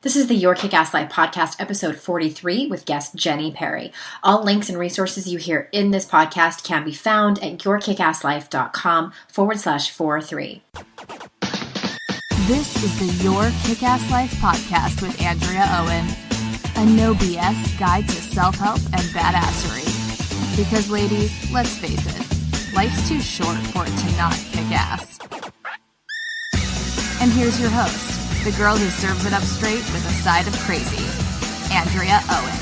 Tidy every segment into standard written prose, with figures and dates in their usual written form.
This is the Your Kick-Ass Life podcast, episode 43, with guest Jenny Perry. All links and resources you hear in this podcast can be found at yourkickasslife.com/43. This is the Your Kick-Ass Life podcast with Andrea Owen, a no BS guide to self-help and badassery. Because ladies, let's face it, life's too short for it to not kick ass. And here's your host, the girl who serves it up straight with a side of crazy, Andrea Owen.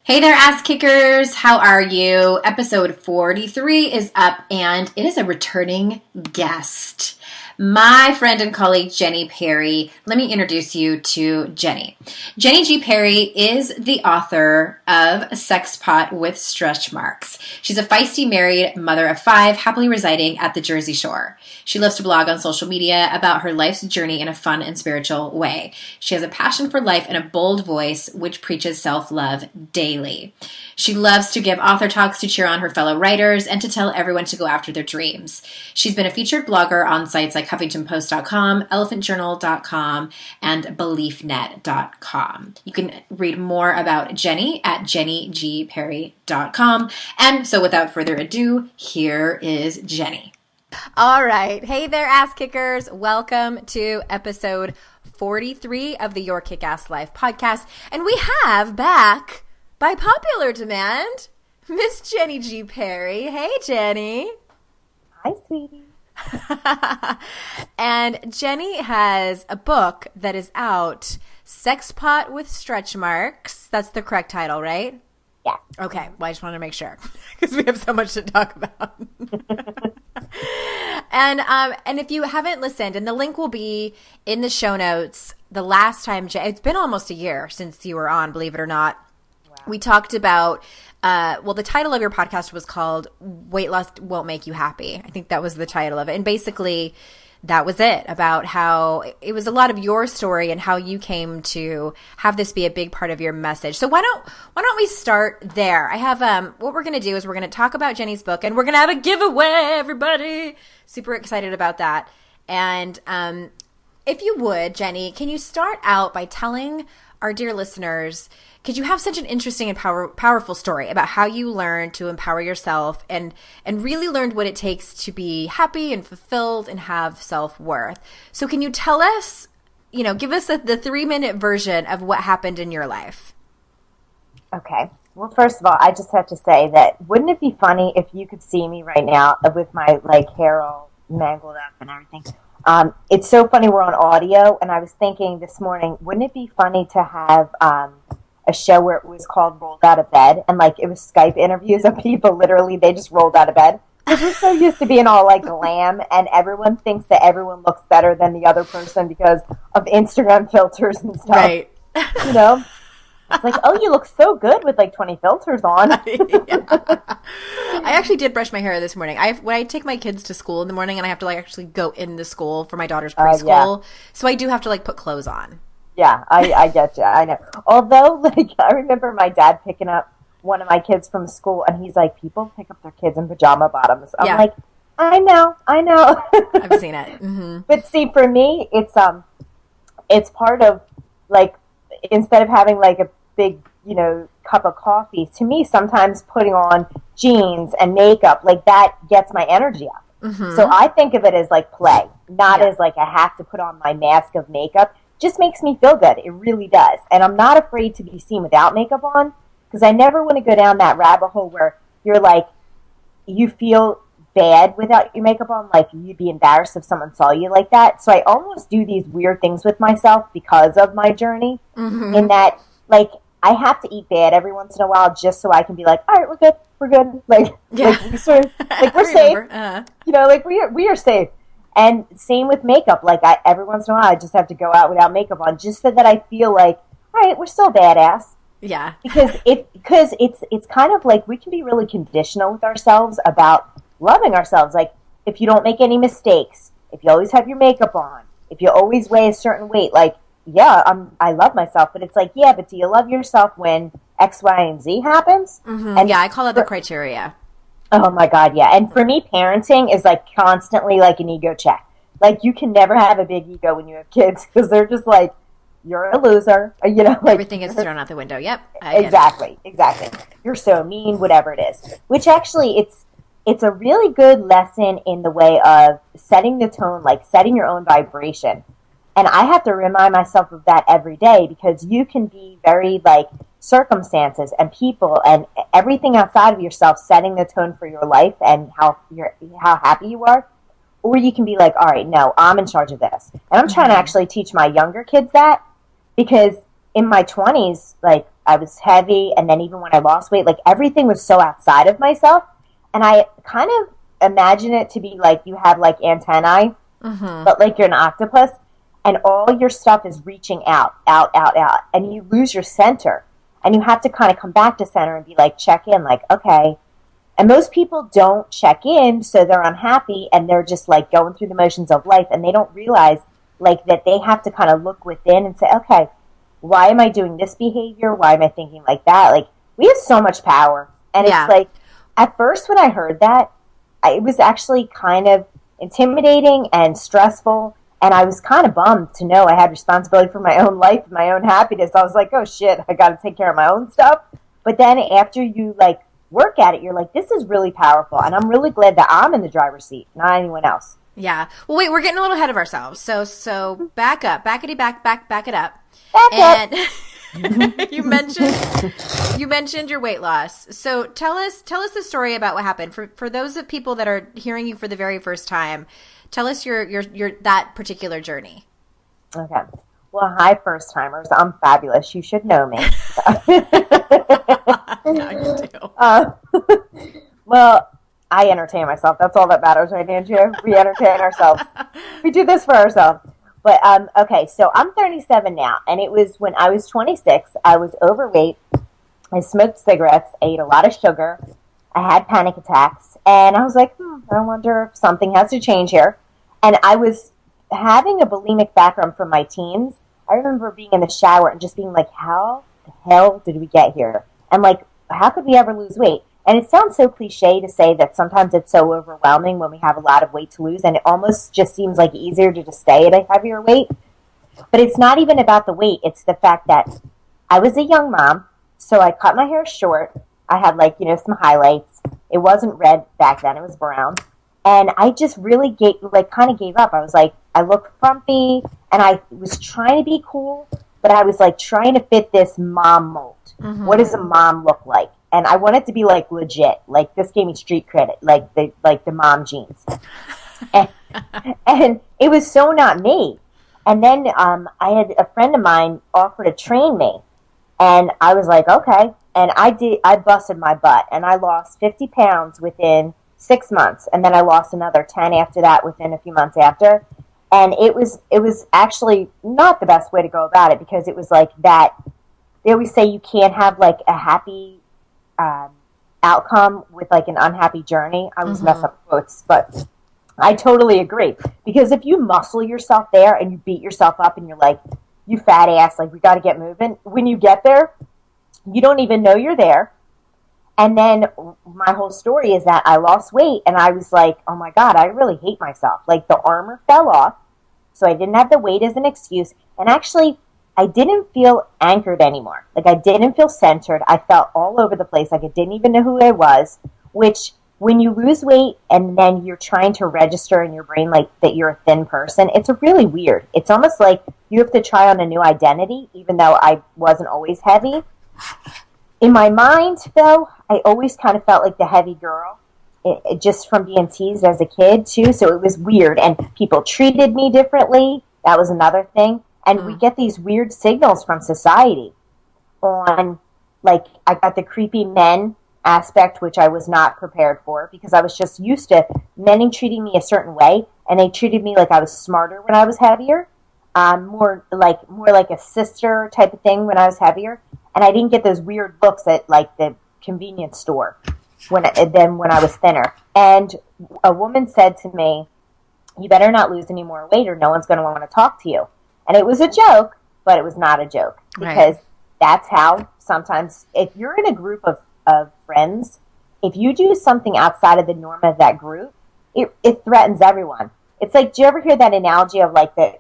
Hey there, ass kickers. How are you? Episode 43 is up, and it is a returning guest. My friend and colleague, Jenny Perry. Let me introduce you to Jenny. Jenny G. Perry is the author of Sexpot with Stretch Marks. She's a feisty married mother of 5, happily residing at the Jersey Shore. She loves to blog on social media about her life's journey in a fun and spiritual way. She has a passion for life and a bold voice which preaches self-love daily. She loves to give author talks to cheer on her fellow writers and to tell everyone to go after their dreams. She's been a featured blogger on sites like HuffingtonPost.com, ElephantJournal.com, and BeliefNet.com. You can read more about Jenny at JennyGPerry.com. And so without further ado, here is Jenny. All right. Hey there, ass kickers. Welcome to episode 43 of the Your Kick-Ass Life podcast. And we have back, by popular demand, Miss Jenny G. Perry. Hey, Jenny. Hi, sweetie. And Jenny has a book that is out, Sexpot with Stretch Marks. That's the correct title, right? Yeah. Okay. Well, I just wanted to make sure because we have so much to talk about. And if you haven't listened, and the link will be in the show notes, the last time, it's been almost a year since you were on, believe it or not. Wow. We talked about, the title of your podcast was called Weight Loss Won't Make You Happy. I think that was the title of it. And basically that was it, about how it was a lot of your story and how you came to have this be a big part of your message. So why don't we start there? I have, what we're going to do is we're going to talk about Jenny's book, and we're going to have a giveaway, everybody. Super excited about that. And, if you would, Jenny, can you start out by telling our dear listeners, because you have such an interesting and powerful story about how you learned to empower yourself and really learned what it takes to be happy and fulfilled and have self-worth. So can you tell us, give us the 3-minute version of what happened in your life? Okay. Well, first of all, I just have to say that wouldn't it be funny if you could see me right now with my hair all mangled up and everything? It's so funny we're on audio, and I was thinking this morning, wouldn't it be funny to have a show where it was called Rolled Out of Bed, and it was Skype interviews of people, literally, they just rolled out of bed. Because we're so used to being all glam, and everyone thinks that everyone looks better than the other person because of Instagram filters and stuff. Right. It's oh, you look so good with 20 filters on. I actually did brush my hair this morning. When I take my kids to school in the morning, and I have to actually go in the school for my daughter's preschool, so I do have to put clothes on. Yeah, I get you. I know. Although, I remember my dad picking up one of my kids from school, and he's people pick up their kids in pajama bottoms. I'm I know. I've seen it. Mm-hmm. But see, for me, it's part of instead of having a big cup of coffee, to me sometimes putting on jeans and makeup that gets my energy up. Mm-hmm. So I think of it as play, not as I have to put on my mask of makeup. Just makes me feel good. It really does. And I'm not afraid to be seen without makeup on, because I never want to go down that rabbit hole where you're you feel bad without your makeup on, you'd be embarrassed if someone saw you like that. So I almost do these weird things with myself because of my journey, in that I have to eat bad every once in a while just so I can be all right, we're good. We're safe. We are safe. And same with makeup. Every once in a while, I just have to go out without makeup on, just so that I feel all right, we're still badass. Yeah. Because it's kind of we can be really conditional with ourselves about loving ourselves. If you don't make any mistakes, if you always have your makeup on, if you always weigh a certain weight, I love myself, but it's but do you love yourself when X, Y, and Z happens? Mm-hmm. And I call it the criteria. Oh my God, yeah. And for me, parenting is constantly an ego check. Like, you can never have a big ego when you have kids because they're just like, you're a loser. You know, like Everything is thrown out the window. Yep. Exactly. You're so mean, whatever it is. Which actually, it's a really good lesson in the way of setting the tone, like setting your own vibration. And I have to remind myself of that every day because you can be very like circumstances and people and everything outside of yourself setting the tone for your life and how happy you are. Or you can be like, all right, no, I'm in charge of this. And I'm trying to actually teach my younger kids that because in my 20s, like I was heavy. And then even when I lost weight, like everything was so outside of myself. And I kind of imagine it to be like you have like antennae, but like you're an octopus. And all your stuff is reaching out. And you lose your center. And you have to kind of come back to center and be like, check in, like, okay. And most people don't check in, so they're unhappy. And they're just like going through the motions of life. And they don't realize like that they have to kind of look within and say, okay, why am I doing this behavior? Why am I thinking like that? Like, we have so much power. And it's like, at first when I heard that, it was actually kind of intimidating and stressful. And I was kind of bummed to know I had responsibility for my own life and my own happiness. I was like, oh shit, I got to take care of my own stuff. But then after you like work at it, you're like, this is really powerful. And I'm really glad that I'm in the driver's seat, not anyone else. Yeah. Well, wait, we're getting a little ahead of ourselves. So back it up. Back it up. Back up. You mentioned your weight loss. So tell us the story about what happened. For those of people that are hearing you for the very first time, tell us your that particular journey. Okay. Well, hi, first timers. I'm fabulous. You should know me. Now you do. Well, I entertain myself. That's all that matters, right, Andrea? We entertain ourselves. We do this for ourselves. But, okay, so I'm 37 now, and it was when I was 26. I was overweight. I smoked cigarettes, ate a lot of sugar. I had panic attacks, and I was like, I wonder if something has to change here. And I was having a bulimic background from my teens. I remember being in the shower and just being like, how the hell did we get here? And like, how could we ever lose weight? And it sounds so cliche to say that sometimes it's so overwhelming when we have a lot of weight to lose, and it almost just seems like easier to just stay at a heavier weight. But it's not even about the weight. It's the fact that I was a young mom, so I cut my hair short. I had like, some highlights. It wasn't red back then. It was brown. And I just really kind of gave up. I was like, I looked frumpy, and I was trying to be cool, but I was like trying to fit this mom mold. What does a mom look like? And I wanted to be like legit. Like, this gave me street credit, like the mom jeans. And it was so not me. And then I had a friend of mine offer to train me, and I was like, okay. And I busted my butt, and I lost 50 pounds within 6 months, and then I lost another 10 after that within a few months after. And it was actually not the best way to go about it, because it was like that. They always say you can't have like a happy outcome with like an unhappy journey. I was messing up quotes, but I totally agree, because if you muscle yourself there and you beat yourself up and you're like, you fat ass, like, we got to get moving, when you get there, you don't even know you're there. And then my whole story is that I lost weight, and I was like, oh my God, I really hate myself. Like, the armor fell off, so I didn't have the weight as an excuse. And actually, I didn't feel anchored anymore. Like, I didn't feel centered. I felt all over the place. Like, I didn't even know who I was, which when you lose weight and then you're trying to register in your brain like that you're a thin person, it's really weird. It's almost like you have to try on a new identity, even though I wasn't always heavy. In my mind, though, I always kind of felt like the heavy girl, just from being teased as a kid, too. So it was weird. And people treated me differently. That was another thing. And we get these weird signals from society on, like, I got the creepy men aspect, which I was not prepared for, because I was just used to men treating me a certain way, and they treated me like I was smarter when I was heavier, more like a sister type of thing when I was heavier. And I didn't get those weird looks at like the convenience store when I was thinner. And a woman said to me, you better not lose any more weight or no one's going to want to talk to you. And it was a joke, but it was not a joke, because that's how sometimes, if you're in a group of friends, if you do something outside of the norm of that group, it threatens everyone. it's like, do you ever hear that analogy of like the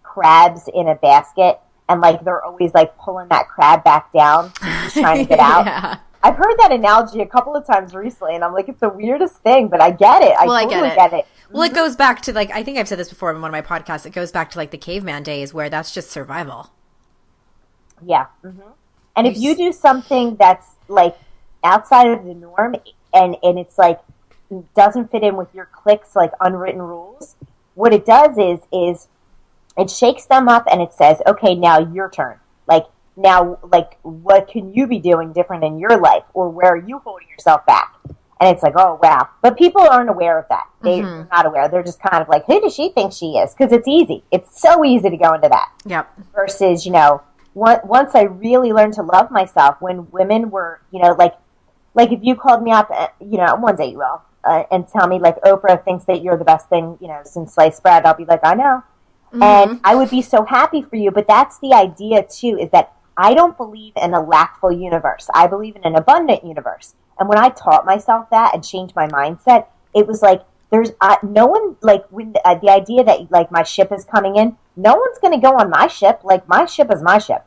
crabs in a basket, and like they're always like pulling that crab back down, just trying to get out? Yeah. I've heard that analogy a couple of times recently, and I'm like, it's the weirdest thing, but I get it. I totally get it. Well, it goes back to, like, I think I've said this before in one of my podcasts, it goes back to like the caveman days where that's just survival. Yeah. And if you do something that's like outside of the norm, and it's like doesn't fit in with your clique's like unwritten rules, what it does is it shakes them up and it says, okay, now your turn. Like, now, like, what can you be doing different in your life, or where are you holding yourself back? And it's like, oh, wow. But people aren't aware of that. They're not aware. They're just kind of like, who does she think she is? Because it's easy. It's so easy to go into that. Yep. Versus, you know, once I really learned to love myself, when women were, you know, like if you called me up, you know, one day you will, and tell me, like, Oprah thinks that you're the best thing, you know, since sliced bread, I'll be like, I know. And I would be so happy for you. But that's the idea, too, is that I don't believe in a lackful universe. I believe in an abundant universe. And when I taught myself that and changed my mindset, it was like, there's no one, like, when the idea that, like, my ship is coming in, no one's going to go on my ship. Like, my ship is my ship.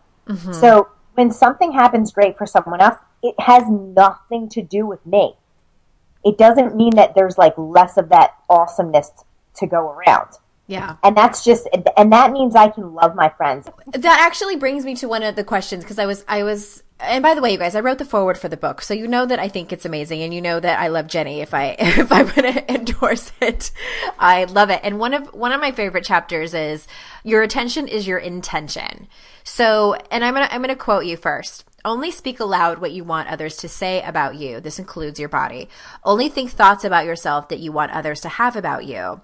So when something happens great for someone else, it has nothing to do with me. It doesn't mean that there's, like, less of that awesomeness to go around. Yeah. And that's just, and that means I can love my friends. That actually brings me to one of the questions, because I was, and by the way, you guys, I wrote the foreword for the book, so you know that I think it's amazing, and you know that I love Jenny. If I'm going to endorse it, I love it. And one of my favorite chapters is, your attention is your intention. So, and I'm gonna quote you first. Only speak aloud what you want others to say about you. This includes your body. Only think thoughts about yourself that you want others to have about you.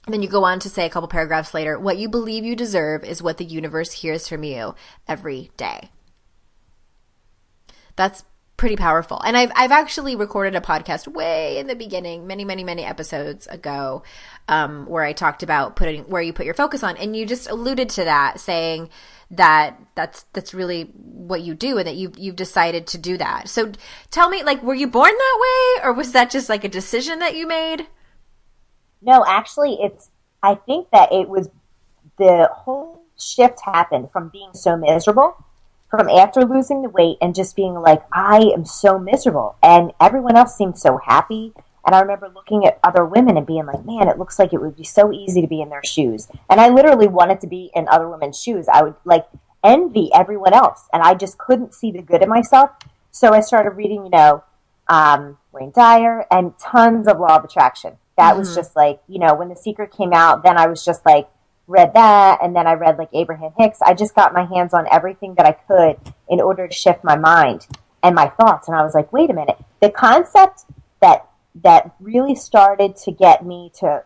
And then you go on to say a couple paragraphs later, what you believe you deserve is what the universe hears from you every day. That's pretty powerful. And I've actually recorded a podcast way in the beginning, many episodes ago, where I talked about where you put your focus on. And you just alluded to that, saying that that's really what you do, and that you've decided to do that. So tell me, like, were you born that way, or was that just like a decision that you made? No, actually, I think that it was, the whole shift happened from being so miserable, from after losing the weight and just being like, I am so miserable. And everyone else seemed so happy. And I remember looking at other women and being like, man, it looks like it would be so easy to be in their shoes. And I literally wanted to be in other women's shoes. I would like envy everyone else. And I just couldn't see the good in myself. So I started reading, you know, Wayne Dyer and tons of Law of Attraction. That was just like, you know, when The Secret came out, then I was just like, read that, and then I read like Abraham Hicks. I just got my hands on everything that I could in order to shift my mind and my thoughts. And I was like, wait a minute. The concept that really started to get me to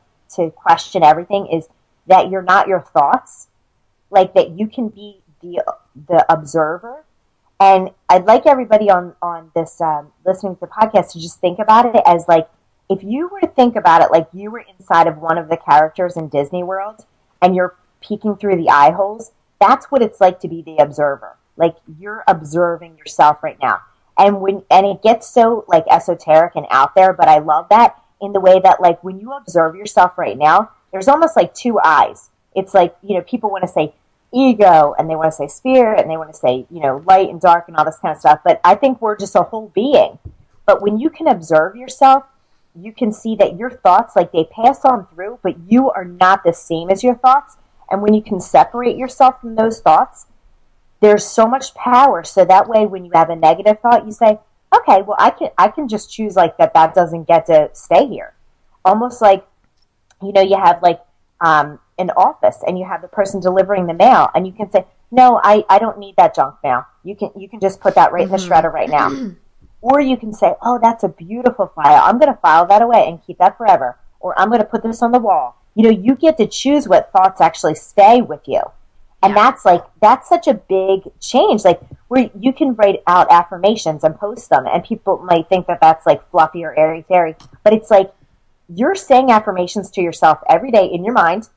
question everything is that you're not your thoughts, like that you can be the observer. And I'd like everybody on this listening to the podcast to just think about it as like, if you were to think about it like you were inside of one of the characters in Disney World and you're peeking through the eye holes, that's what it's like to be the observer. Like, you're observing yourself right now. And it gets so like esoteric and out there, but I love that in the way that, like, when you observe yourself right now, there's almost like two eyes. It's like, you know, people want to say ego, and they want to say spirit, and they want to say, you know, light and dark and all this kind of stuff. But I think we're just a whole being. But when you can observe yourself, you can see that your thoughts, like, they pass on through, but you are not the same as your thoughts. And when you can separate yourself from those thoughts, there's so much power. So that way, when you have a negative thought, you say, okay, well, I can just choose like that doesn't get to stay here. Almost like, you know, you have like an office and you have the person delivering the mail, and you can say, no, I don't need that junk mail. You can just put that right in the shredder right now. Or you can say, oh, that's a beautiful file. I'm going to file that away and keep that forever. Or I'm going to put this on the wall. You know, you get to choose what thoughts actually stay with you. And that's such a big change. Like, where you can write out affirmations and post them, and people might think that that's like fluffy or airy-fairy. But it's like, you're saying affirmations to yourself every day in your mind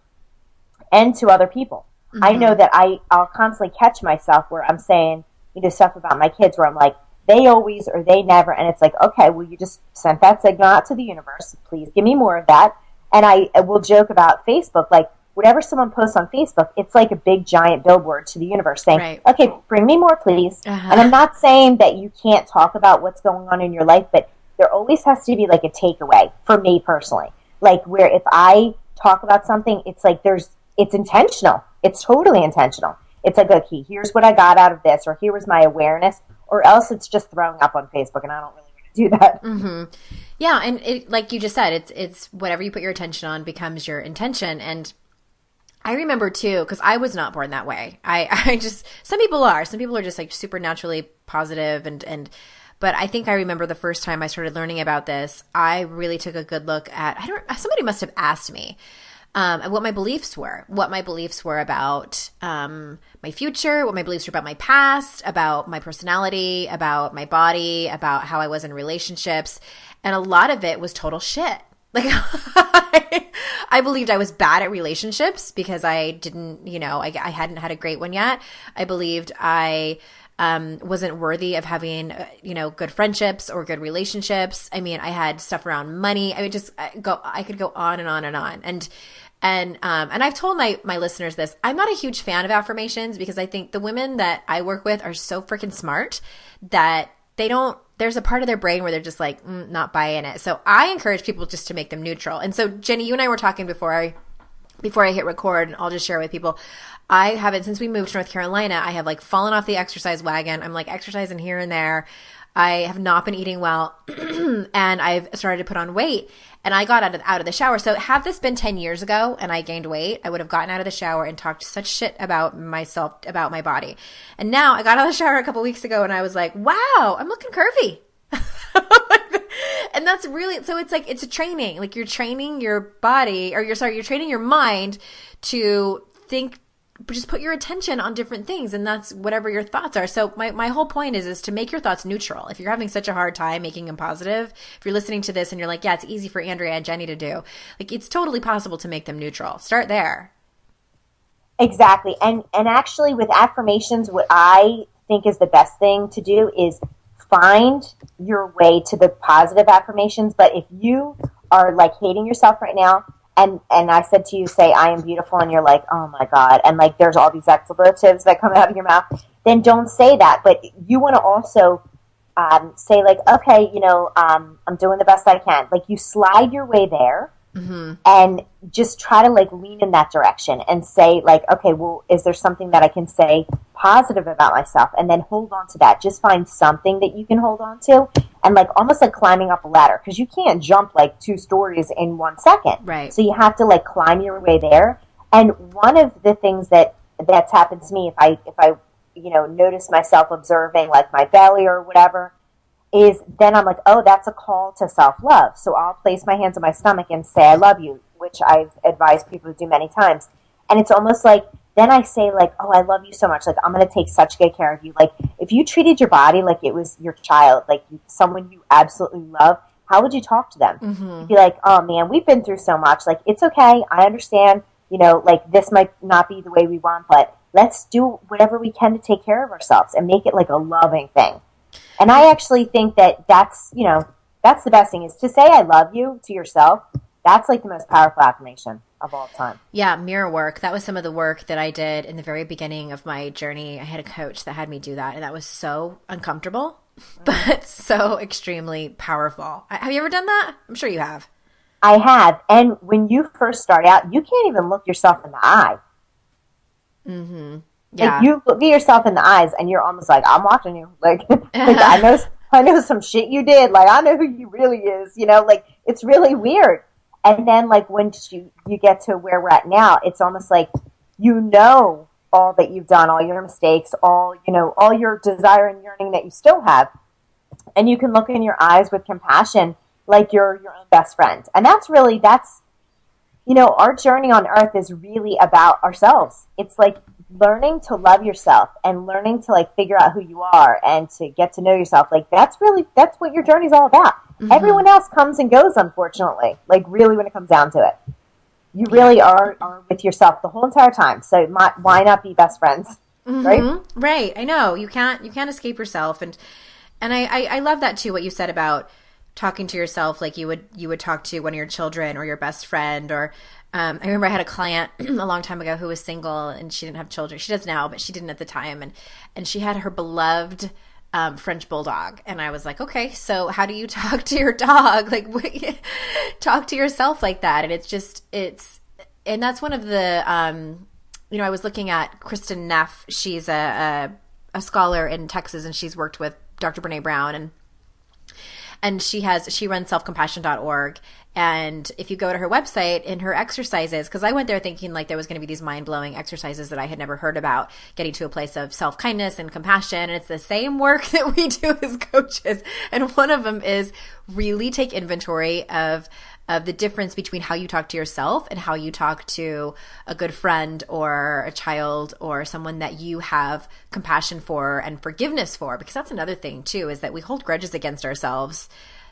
and to other people. I know that I'll constantly catch myself where I'm saying, you know, stuff about my kids where I'm like, they always or they never. And it's like, okay, well, you just sent that signal out to the universe. Please give me more of that. And I will joke about Facebook, like whatever someone posts on Facebook, it's like a big giant billboard to the universe saying, Right. okay, bring me more, please. And I'm not saying that you can't talk about what's going on in your life, but there always has to be like a takeaway for me personally. Like where if I talk about something, it's like it's intentional. It's totally intentional. It's like, okay, here's what I got out of this, or here was my awareness, or else it's just throwing up on Facebook, and I don't really want to do that. Mm-hmm. Yeah, and it, like you just said, it's whatever you put your attention on becomes your intention. And I remember too, because I was not born that way. I just, some people are just like super naturally positive and but I think I remember the first time I started learning about this, I really took a good look at, somebody must have asked me what my beliefs were about my future, what my beliefs were about my past, about my personality, about my body, about how I was in relationships. And a lot of it was total shit. Like I believed I was bad at relationships because I didn't, I hadn't had a great one yet. I believed I wasn't worthy of having, good friendships or good relationships. I mean, I had stuff around money. I could go on and on and on. And I've told my listeners this, I'm not a huge fan of affirmations because I think the women that I work with are so freaking smart that there's a part of their brain where they're just like, not buying it. So I encourage people just to make them neutral. And so Jenny, you and I were talking before I hit record, and I'll just share with people, I haven't, since we moved to North Carolina, I have like fallen off the exercise wagon. I'm like exercising here and there. I have not been eating well and I've started to put on weight, and I got out of the shower. So had this been 10 years ago and I gained weight, I would have gotten out of the shower and talked such shit about myself, about my body. And now I got out of the shower a couple weeks ago and I was like, wow, I'm looking curvy. And that's really, so it's like, it's a training, like you're training your body, or you're training your mind to think, just put your attention on different things, and that's whatever your thoughts are. So my whole point is to make your thoughts neutral. If you're having such a hard time making them positive, if you're listening to this and you're like, yeah, it's easy for Andrea and Jenny to do, like it's totally possible to make them neutral. Start there. Exactly. And actually with affirmations, what I think is the best thing to do is find your way to the positive affirmations. But if you are like hating yourself right now, and I said to you, say, I am beautiful, and you're like, oh my God, and like there's all these expletives that come out of your mouth, then don't say that. But you want to also say like, okay, I'm doing the best I can. Like you slide your way there. Mm-hmm. And just try to like lean in that direction and say like, okay, well, is there something that I can say positive about myself? And then hold on to that. Just find something that you can hold on to, and like almost like climbing up a ladder, because you can't jump like 2 stories in 1 second. Right. So you have to like climb your way there. And one of the things that's happened to me, if I notice myself observing like my belly or whatever, is then I'm like, oh, that's a call to self-love. So I'll place my hands on my stomach and say, I love you, which I've advised people to do many times. And it's almost like, then I say like, oh, I love you so much. Like, I'm going to take such good care of you. Like, if you treated your body like it was your child, like someone you absolutely love, how would you talk to them? Mm-hmm. You'd be like, oh man, we've been through so much. Like, it's okay. I understand, like this might not be the way we want, but let's do whatever we can to take care of ourselves and make it like a loving thing. And I actually think that's the best thing, is to say I love you to yourself. That's like the most powerful affirmation of all time. Yeah, mirror work. That was some of the work that I did in the very beginning of my journey. I had a coach that had me do that, and that was so uncomfortable, but so extremely powerful. Have you ever done that? I'm sure you have. I have. And when you first start out, you can't even look yourself in the eye. Mm-hmm. Yeah. Like you look at yourself in the eyes and you're almost like, I'm watching you. Like, I know some shit you did. Like, I know who you really is, like it's really weird. And then like when you get to where we're at now, it's almost like, all that you've done, all your mistakes, all your desire and yearning that you still have. And you can look in your eyes with compassion, like you're your own best friend. And that's our journey on earth is really about ourselves. It's like learning to love yourself and learning to like figure out who you are and to get to know yourself. Like that's what your journey is all about. Mm-hmm. Everyone else comes and goes, unfortunately, like really when it comes down to it. You really are with yourself the whole entire time. So why not be best friends? Mm-hmm. Right? Right. I know. You can't escape yourself. And I love that too, what you said about talking to yourself like you would talk to one of your children or your best friend. Or I remember I had a client a long time ago who was single and she didn't have children. She does now, but she didn't at the time. And she had her beloved French bulldog. And I was like, okay, so how do you talk to your dog? Like, talk to yourself like that. And and that's one of the, I was looking at Kristen Neff. She's a scholar in Texas, and she's worked with Dr. Brene Brown, and she runs selfcompassion.org. And if you go to her website, in her exercises, because I went there thinking like there was going to be these mind-blowing exercises that I had never heard about, getting to a place of self-kindness and compassion. And it's the same work that we do as coaches. And one of them is really take inventory of the difference between how you talk to yourself and how you talk to a good friend or a child or someone that you have compassion for and forgiveness for. Because that's another thing too, is that we hold grudges against ourselves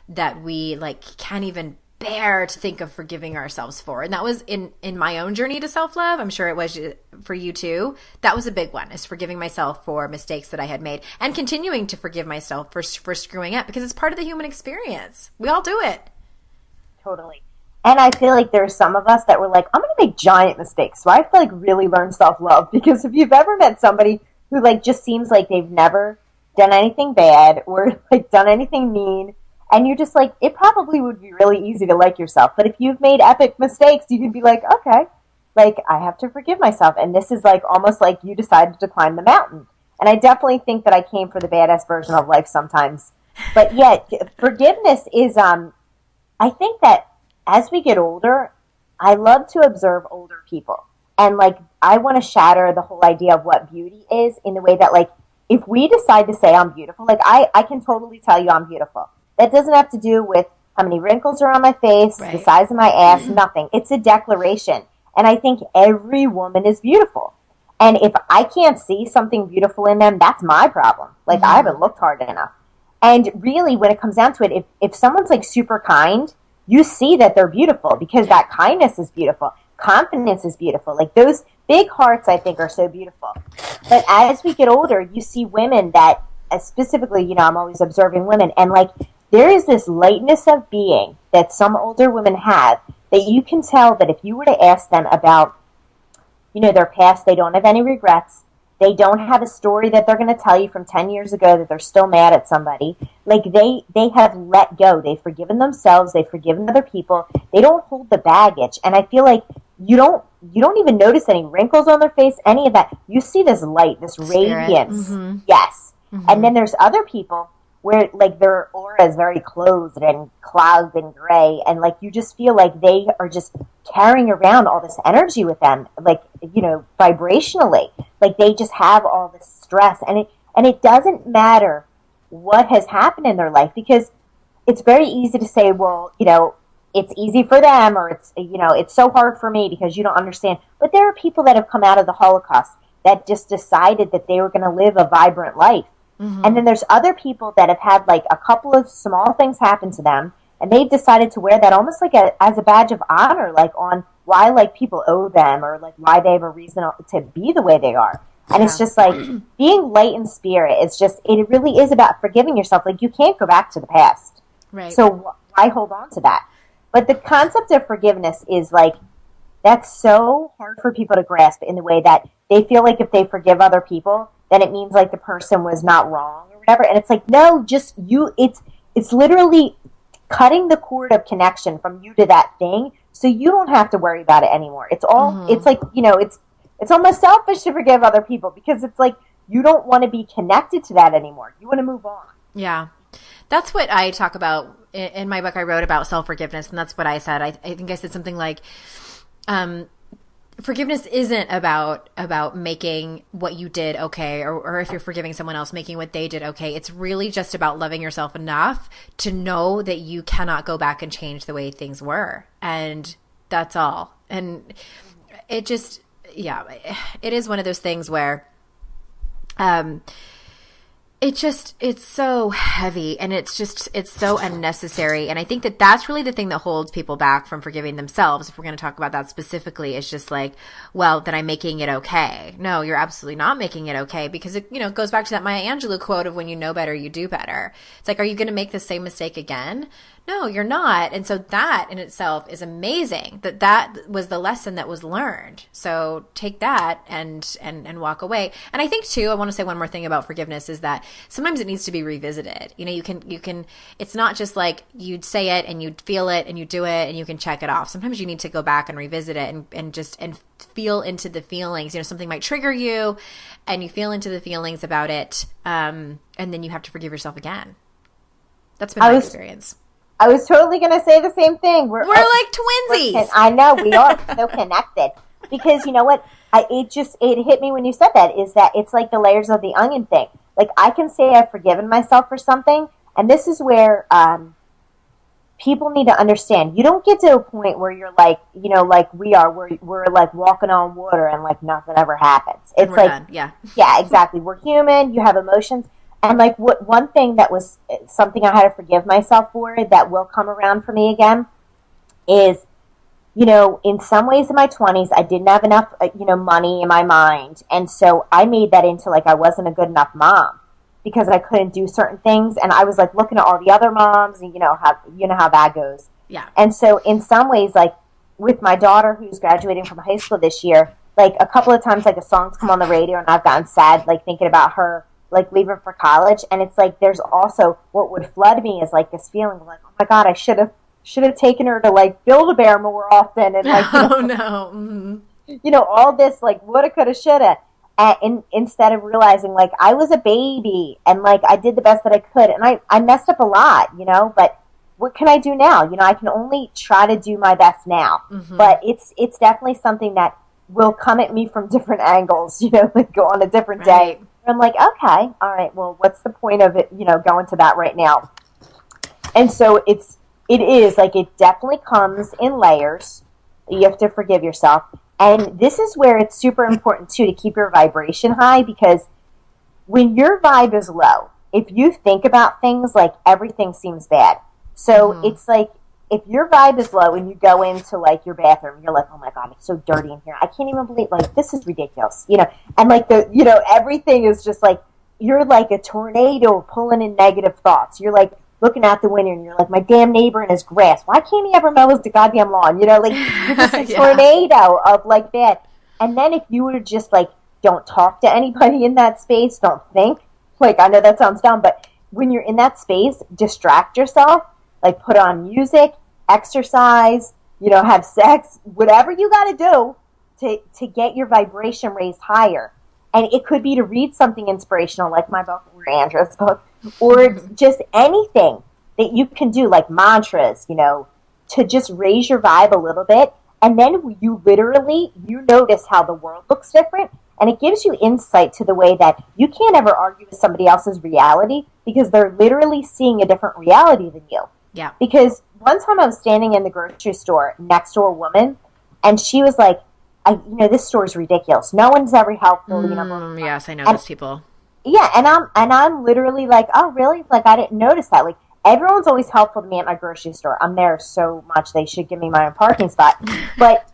that we like can't even bear to think of forgiving ourselves for. And that was in my own journey to self-love. I'm sure it was for you too. That was a big one, is forgiving myself for mistakes that I had made and continuing to forgive myself for screwing up, because it's part of the human experience. We all do it. Totally. And I feel like there's some of us that were like, I'm going to make giant mistakes. So I have to like really learn self-love, because if you've ever met somebody who like just seems like they've never done anything bad or like done anything mean, and you're just like, it probably would be really easy to like yourself. But if you've made epic mistakes, you can be like, okay, like I have to forgive myself. And this is like almost like you decided to climb the mountain. And I definitely think that I came for the badass version of life sometimes. But yet forgiveness is, I think that as we get older, I love to observe older people. And like, I want to shatter the whole idea of what beauty is, in the way that like, if we decide to say I'm beautiful, like I can totally tell you I'm beautiful. That doesn't have to do with how many wrinkles are on my face, right, the size of my ass, nothing. It's a declaration. And I think every woman is beautiful. And if I can't see something beautiful in them, that's my problem. Like, I haven't looked hard enough. And really, when it comes down to it, if someone's like super kind, you see that they're beautiful, because that kindness is beautiful. Confidence is beautiful. Like, those big hearts, I think, are so beautiful. But as we get older, you see women that, specifically, I'm always observing women, and like, there is this lightness of being that some older women have, that you can tell that if you were to ask them about, their past, they don't have any regrets. They don't have a story that they're going to tell you from 10 years ago that they're still mad at somebody. Like, they have let go. They've forgiven themselves. They've forgiven other people. They don't hold the baggage. And I feel like you don't even notice any wrinkles on their face, any of that. You see this light, this radiance. Mm-hmm. Yes. Mm-hmm. And then there's other people where like their aura is very closed and clouded and gray, and like you just feel like they are just carrying around all this energy with them, like, vibrationally, like they just have all this stress, and it doesn't matter what has happened in their life, because it's very easy to say, well, it's easy for them, or it's so hard for me because you don't understand. But there are people that have come out of the Holocaust that just decided that they were going to live a vibrant life. Mm-hmm. And then there's other people that have had like a couple of small things happen to them, and they've decided to wear that almost like as a badge of honor, like on why like people owe them, or like why they have a reason to be the way they are. And it's just like being light in spirit. It really is about forgiving yourself. Like, you can't go back to the past. Right. So why hold on to that? But the concept of forgiveness is like, that's so hard for people to grasp, in the way that they feel like if they forgive other people, then it means like the person was not wrong or whatever. And it's like, no, just it's literally cutting the cord of connection from you to that thing, so you don't have to worry about it anymore. It's all, it's like, it's almost selfish to forgive other people, because it's like, you don't want to be connected to that anymore. You want to move on. Yeah. That's what I talk about in my book. I wrote about self-forgiveness, and that's what I said. I think I said something like, forgiveness isn't about making what you did okay, or if you're forgiving someone else, making what they did okay. It's really just about loving yourself enough to know that you cannot go back and change the way things were. And that's all. And it just, it is one of those things where It's so heavy, and it's so unnecessary. And I think that that's really the thing that holds people back from forgiving themselves. If we're going to talk about that specifically, it's just like, well, then I'm making it okay. No, you're absolutely not making it okay, because it, it goes back to that Maya Angelou quote of when you know better, you do better. It's like, are you going to make the same mistake again? No, you're not. And so that in itself is amazing, that was the lesson that was learned. So take that and walk away. And I think too, I want to say one more thing about forgiveness is that sometimes it needs to be revisited. You can, it's not just like you'd say it and you'd feel it and you do it and you can check it off. Sometimes you need to go back and revisit it and feel into the feelings. Something might trigger you and you feel into the feelings about it. And then you have to forgive yourself again. That's been my experience. I was totally going to say the same thing. We're like twinsies. I know, we are so connected. Because you know what? It hit me when you said that, is that it's like the layers of the onion thing. Like, I can say I've forgiven myself for something, and this is where people need to understand. You don't get to a point where you're like, like we are, where we're like walking on water and like nothing ever happens. It's like, done. Yeah, exactly. We're human. You have emotions. And like one thing that was something I had to forgive myself for that will come around for me again is, in some ways in my 20s, I didn't have enough, money in my mind. And so I made that into like I wasn't a good enough mom because I couldn't do certain things. And I was like looking at all the other moms and how that goes. Yeah. And so in some ways, like with my daughter who's graduating from high school this year, like a couple of times like a song's come on the radio and I've gotten sad, like thinking about her like leaving for college, and it's like there's also what would flood me is like this feeling of like, oh my God, I should have taken her to like Build-A-Bear more often, and like all this like woulda, coulda, shoulda, and instead of realizing like I was a baby and like I did the best that I could, and I messed up a lot, but what can I do now? I can only try to do my best now, but it's definitely something that will come at me from different angles, like go on a different day. I'm like, okay, all right, well, what's the point of it, going to that right now? And so it is like, it definitely comes in layers. You have to forgive yourself. And this is where it's super important too, to keep your vibration high, because when your vibe is low, if you think about things, like everything seems bad. So it's like, if your vibe is low and you go into like your bathroom, you're like, oh my God, it's so dirty in here. I can't even believe, like, this is ridiculous, and like everything is just like, you're like a tornado pulling in negative thoughts. You're like looking out the window and you're like, my damn neighbor and his grass. Why can't he ever mow his goddamn lawn? Like you're just a tornado of like that. And then if you were just like, don't talk to anybody in that space, don't think, like, I know that sounds dumb, but when you're in that space, distract yourself, like put on music, exercise, have sex, whatever you got to do to get your vibration raised higher. And it could be to read something inspirational, like my book or Andrea's book, or just anything that you can do, like mantras, to just raise your vibe a little bit. And then you notice how the world looks different. And it gives you insight to the way that you can't ever argue with somebody else's reality, because they're literally seeing a different reality than you. Yeah. Because one time I was standing in the grocery store next to a woman, and she was like, this store is ridiculous. No one's ever helpful. Yes, I know those people. Yeah, and I'm literally like, oh, really? Like, I didn't notice that. Like, everyone's always helpful to me at my grocery store. I'm there so much, they should give me my own parking spot. But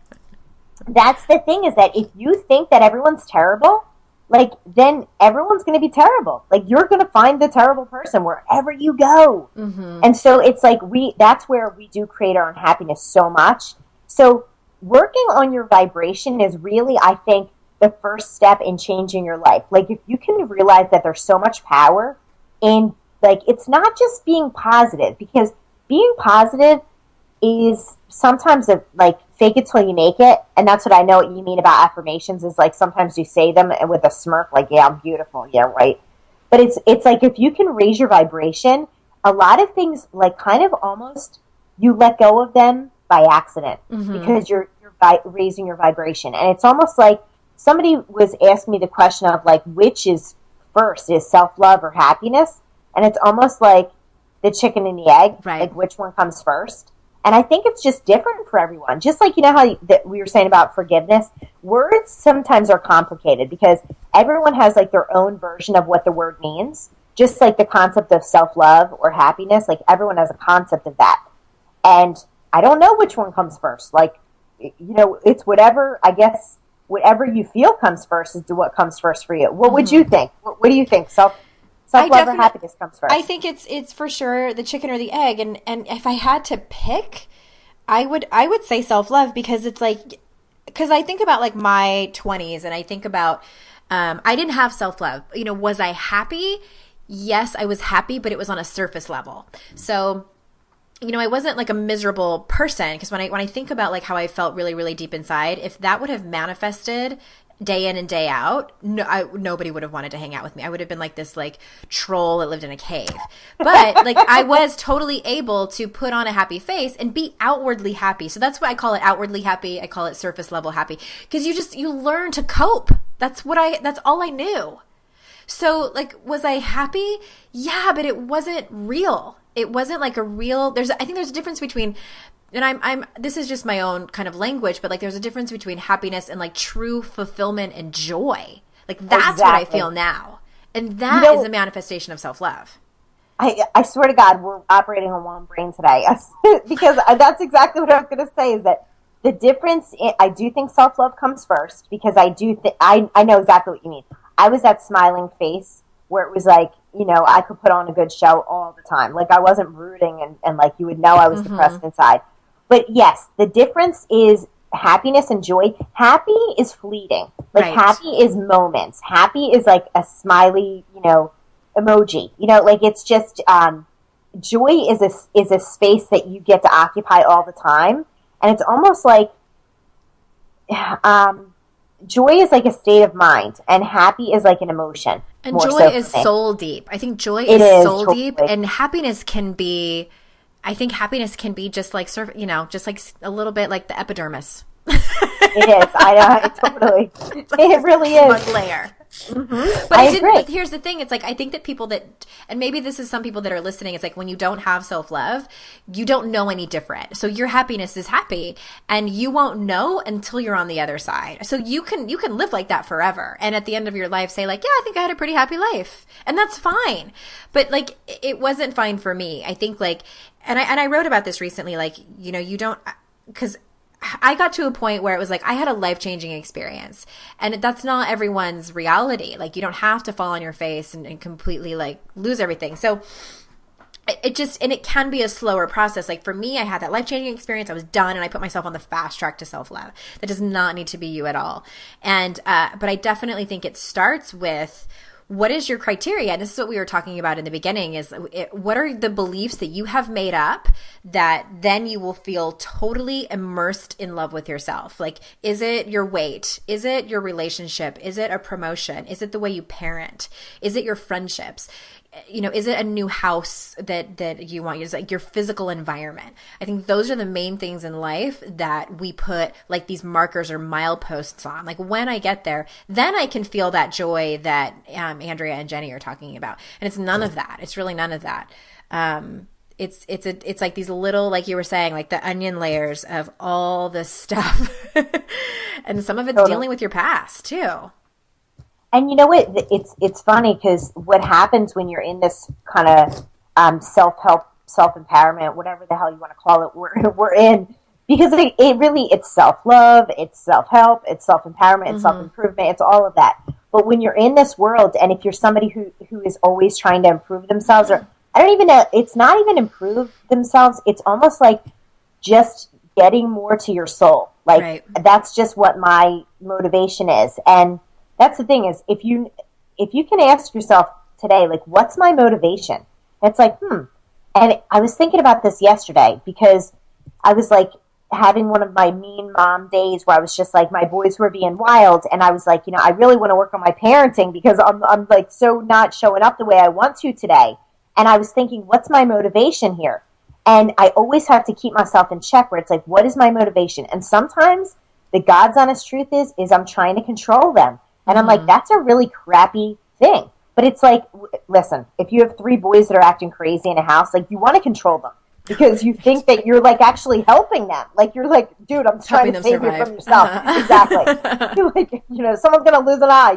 that's the thing, is that if you think that everyone's terrible, like, then everyone's going to be terrible. Like, you're going to find the terrible person wherever you go. And so it's like that's where we do create our own happiness so much. So working on your vibration is really, I think, the first step in changing your life. Like, if you can realize that there's so much power in, like, it's not just being positive, because being positive is sometimes like fake it till you make it. And that's what I know what you mean about affirmations, is like sometimes you say them with a smirk, like, yeah, I'm beautiful. Yeah, right. But it's like, if you can raise your vibration, a lot of things, like, kind of almost you let go of them by accident, because you're raising your vibration. And it's almost like somebody was asking me the question of like, which is first, is self-love or happiness? And it's almost like the chicken and the egg, right? Like, which one comes first? And I think it's just different for everyone. Just like, how that we were saying about forgiveness, words sometimes are complicated because everyone has like their own version of what the word means. just like the concept of self-love or happiness, like everyone has a concept of that. And I don't know which one comes first. Like, it's whatever, I guess, whatever you feel comes first is what comes first for you. What would you think? What do you think? Self-love or happiness comes first? I think it's for sure the chicken or the egg. And if I had to pick, I would say self-love, because it's like, because I think about like my 20s and I think about, I didn't have self-love. Was I happy? Yes, I was happy, but it was on a surface level. So, I wasn't like a miserable person, because when I think about like how I felt really, really deep inside, if that would have manifested day in and day out, nobody would have wanted to hang out with me. I would have been like this like troll that lived in a cave. But like I was totally able to put on a happy face and be outwardly happy. So that's why I call it outwardly happy. I call it surface level happy, because you learn to cope. That's all I knew. So like, was I happy? Yeah, but it wasn't real. It wasn't like a real, I think there's a difference between, and this is just my own kind of language, but like there's a difference between happiness and like true fulfillment and joy. Like that's what I feel now. And that is a manifestation of self-love. I swear to God, we're operating on one brain today. Because that's exactly what I was going to say, is that the difference, I do think self-love comes first, because I know exactly what you mean. I was that smiling face where it was like, I could put on a good show all the time. Like I wasn't brooding and like you would know I was depressed inside. But yes, the difference is happiness and joy. Happy is fleeting. Like happy is moments. Happy is like a smiley, emoji. Like it's just joy is a space that you get to occupy all the time. And it's almost like joy is like a state of mind, and happy is like an emotion. And joy is soul deep. I think joy is soul deep, and happiness can be, just like just like a little bit like the epidermis. It is. I know. Totally. It really is. One layer. Mm-hmm. But but here's the thing. It's like, I think that people that, and maybe this is some people that are listening, it's like when you don't have self-love, you don't know any different. So your happiness is happy, and you won't know until you're on the other side. So you can live like that forever. And at the end of your life say like, yeah, I think I had a pretty happy life. And that's fine. But like, it wasn't fine for me. I think like, and I wrote about this recently, like, you don't, because I got to a point where it was like I had a life-changing experience, and that's not everyone's reality. Like you don't have to fall on your face and completely like lose everything. So it can be a slower process. Like for me, I had that life-changing experience. I was done, and I put myself on the fast track to self-love. That does not need to be you at all. And but I definitely think it starts with, what is your criteria? And this is what we were talking about in the beginning, is what are the beliefs that you have made up that then you will feel totally immersed in love with yourself? Like, is it your weight? Is it your relationship? Is it a promotion? Is it the way you parent? Is it your friendships? Is it a new house that you want? Is it like your physical environment? I think those are the main things in life that we put like these markers or mileposts on. Like when I get there, then I can feel that joy that Andrea and Jenny are talking about. And it's none of that. It's really none of that. It's like these little, like you were saying, like the onion layers of all this stuff. And some of it's dealing with your past too. And you know what? It's funny, because what happens when you're in this kind of self-help, self-empowerment, whatever the hell you want to call it, we're in, because it's self-love, it's self-help, it's self-empowerment, it's self-improvement, it's all of that. But when you're in this world, and if you're somebody who is always trying to improve themselves, or I don't even know, it's not even improve themselves, it's almost like just getting more to your soul. Like that's just what my motivation is. And that's the thing, is if you can ask yourself today, like, what's my motivation? It's like, And I was thinking about this yesterday, because I was like having one of my mean mom days where I was just like, my boys were being wild, and I was like, I really want to work on my parenting, because I'm like so not showing up the way I want to today. And I was thinking, what's my motivation here? And I always have to keep myself in check, where it's like, what is my motivation? And sometimes the God's honest truth is I'm trying to control them. And I'm like, that's a really crappy thing. But it's like, listen, if you have 3 boys that are acting crazy in a house, like, you want to control them, because you think that you're like actually helping them. Like, you're like, dude, I'm trying to save you from yourself. Exactly. You're like, someone's going to lose an eye,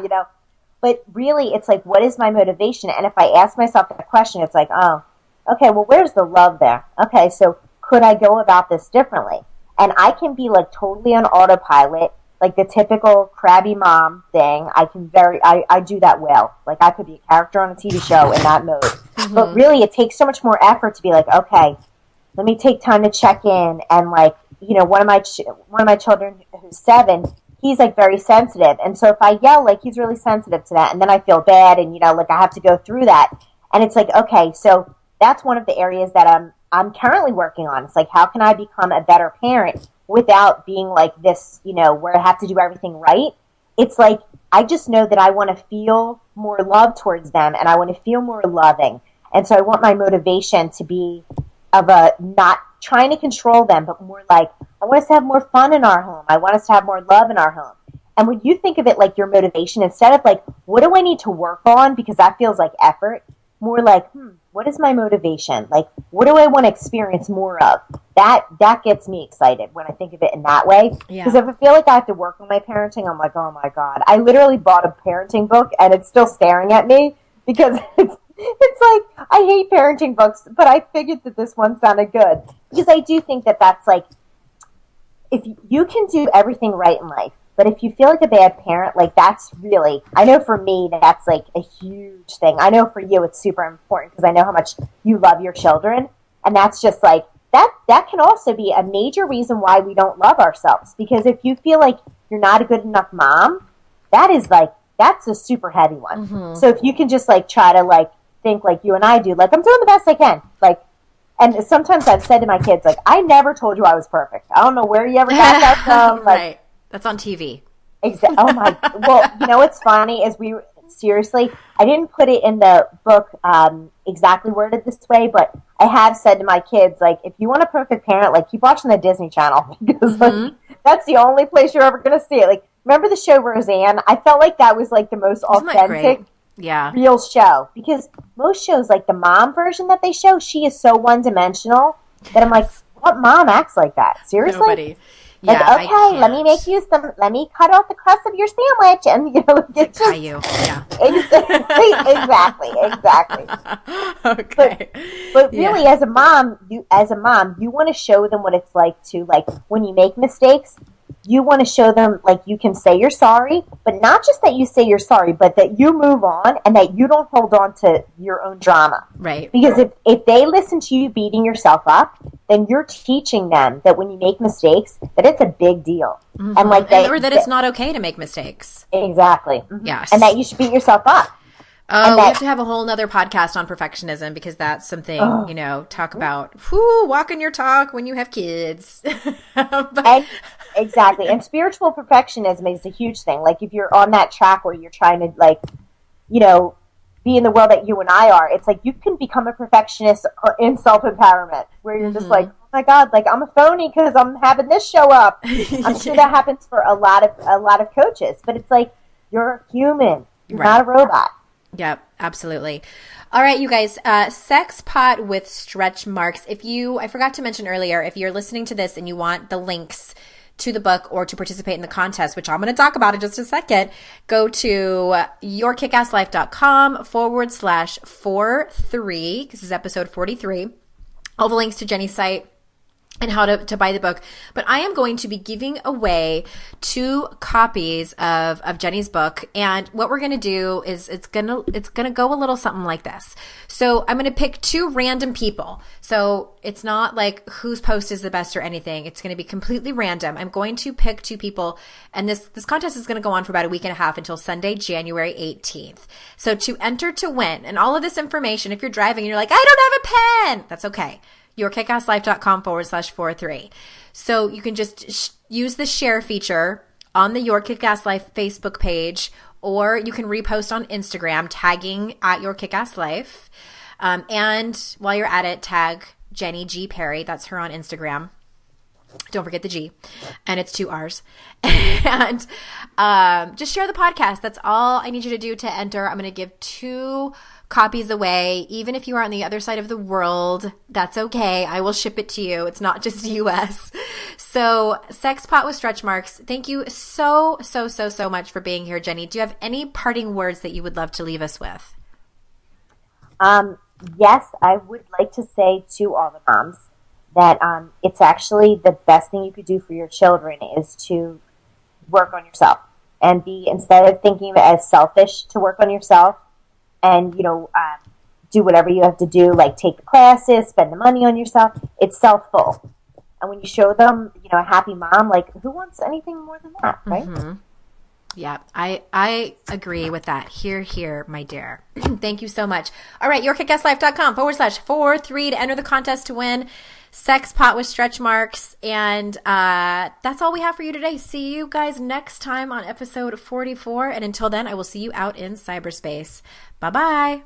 But really, it's like, what is my motivation? And if I ask myself that question, it's like, oh, okay, well, where's the love there? Okay, so could I go about this differently? And I can be like totally on autopilot, like the typical crabby mom thing. I do that well. Like I could be a character on a TV show in that mode. Mm-hmm. But really, it takes so much more effort to be like, okay, let me take time to check in. And like, you know, one of my children who's 7, he's like very sensitive. And so if I yell, like he's really sensitive to that. And then I feel bad and, you know, like I have to go through that. And it's like, okay, so that's one of the areas that I'm currently working on. It's like, how can I become a better parent without being like this, you know, where I have to do everything right? It's like, I just know that I want to feel more love towards them and I want to feel more loving. And so I want my motivation to be of a not trying to control them, but more like, I want us to have more fun in our home. I want us to have more love in our home. And when you think of it like your motivation, instead of like, what do I need to work on? Because that feels like effort. More like, what is my motivation? Like, what do I want to experience more of? That gets me excited when I think of it in that way. Because if I feel like I have to work on my parenting, I'm like, oh my God. I literally bought a parenting book and it's still staring at me because it's like, I hate parenting books, but I figured that this one sounded good. Because I do think that that's like, if you can do everything right in life, but if you feel like a bad parent, like that's really, I know for me, that's like a huge thing. I know for you, it's super important because I know how much you love your children. And that's just like, that can also be a major reason why we don't love ourselves. Because if you feel like you're not a good enough mom, that is like, that's a super heavy one. Mm-hmm. So if you can just like try to like think like you and I do, like I'm doing the best I can. Like, and sometimes I've said to my kids, like, I never told you I was perfect. I don't know where you ever got that from. Like, right. That's on TV. Oh my! Well, you know what's funny is seriously, I didn't put it in the book exactly worded this way, but I have said to my kids, like, if you want a perfect parent, like, keep watching the Disney Channel because like, that's the only place you're ever going to see it. Like, remember the show Roseanne? I felt like that was like the most authentic, real show because most shows, like the mom version that they show, she is so one-dimensional that I'm like, what mom acts like that? Seriously? Nobody. Like, okay, let me make you let me cut off the crust of your sandwich and, you know, get you. Yeah. Exactly. Okay. But really, as a mom, you want to show them what it's like to, like, when you make mistakes, you want to show them, like, you can say you're sorry, but not just that you say you're sorry, but that you move on and that you don't hold on to your own drama. Right. Because if they listen to you beating yourself up, then you're teaching them that when you make mistakes, that it's a big deal. Mm-hmm. And like or that it's not okay to make mistakes. Exactly. Mm-hmm. Yes. And that you should beat yourself up. Oh, we have to have a whole nother podcast on perfectionism because that's something, you know, talk about, walking your talk when you have kids. Exactly. And spiritual perfectionism is a huge thing. Like if you're on that track where you're trying to, like, you know, be in the world that you and I are, it's like you can become a perfectionist in self-empowerment where you're just like, oh my God, like I'm a phony because I'm having this show up. I'm sure that happens for a lot of coaches, but it's like, you're human. You're not a robot. Yep, absolutely. All right, you guys, Sexpot with stretch marks. I forgot to mention earlier, if you're listening to this and you want the links to the book or to participate in the contest, which I'm going to talk about in just a second, go to yourkickasslife.com/43. This is episode 43. All the links to Jenny's site and how to buy the book. But I am going to be giving away 2 copies of Jenny's book. And what we're going to do is it's going to go a little something like this. So I'm going to pick 2 random people. So it's not like whose post is the best or anything. It's going to be completely random. I'm going to pick 2 people. And this contest is going to go on for about a week and a half until Sunday, January 18th. So to enter to win, and all of this information, if you're driving and you're like, I don't have a pen, that's okay. yourkickasslife.com/43. So you can just use the share feature on the Your Kick-Ass Life Facebook page, or you can repost on Instagram tagging at Your Kick-Ass Life. And while you're at it, tag Jenny G. Perry. That's her on Instagram. Don't forget the G. And it's 2 R's. And just share the podcast. That's all I need you to do to enter. I'm going to give 2 copies away. Even if you are on the other side of the world, that's okay. I will ship it to you. It's not just US. So Sexpot with stretch marks. Thank you so much for being here, Jenny. Do you have any parting words that you would love to leave us with? Yes, I would like to say to all the moms that it's actually the best thing you could do for your children is to work on yourself and instead of thinking of it as selfish, to work on yourself and, do whatever you have to do, like take the classes, spend the money on yourself. It's self-full. And when you show them, a happy mom, like who wants anything more than that, right? Mm-hmm. Yeah, I agree with that. Here, my dear. Thank you so much. All right, yourkickasslife.com/43 to enter the contest to win Sexpot with stretch marks. And that's all we have for you today. See you guys next time on episode 44. And until then, I will see you out in cyberspace. Bye-bye.